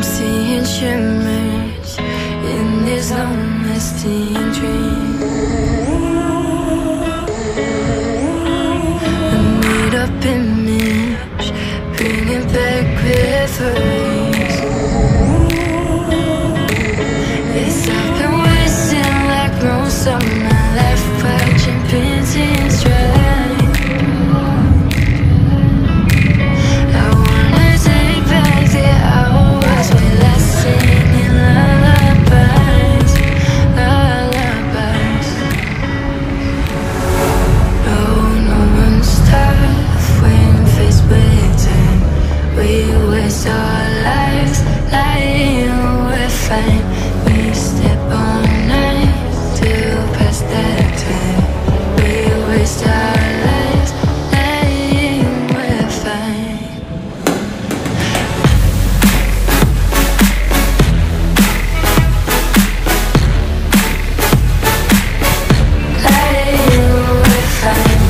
seeing shimmers in this long-lasting dream. A made-up image, bringing back memories. Yes, I've been wasting like most of my life, watching paintings dry. We step all night till past that time. We waste our lives lying, we're fine. Lying, we're fine.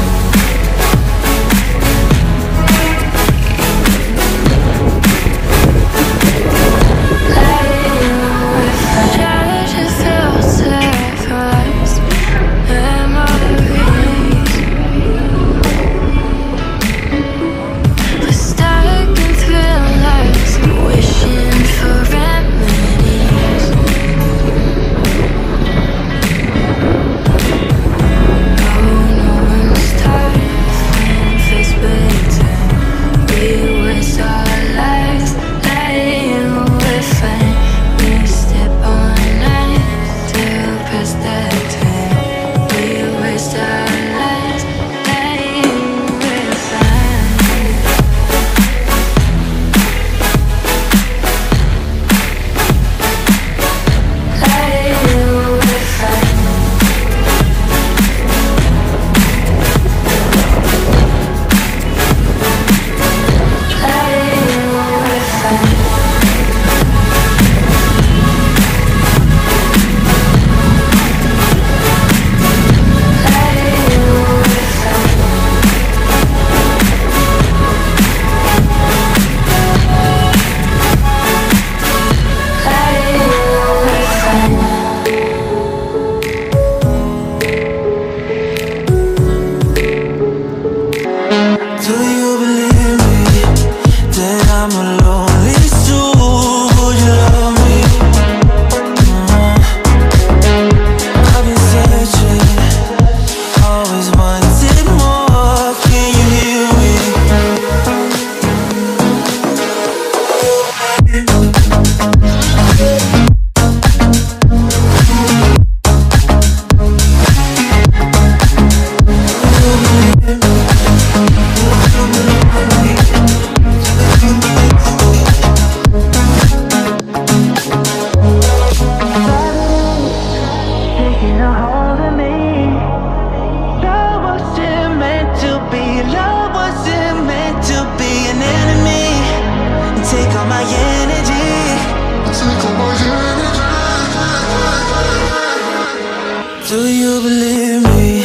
Do you believe me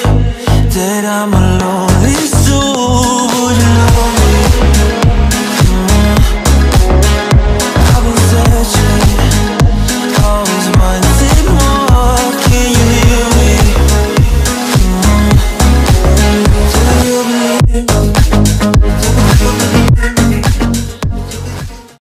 that I'm alone?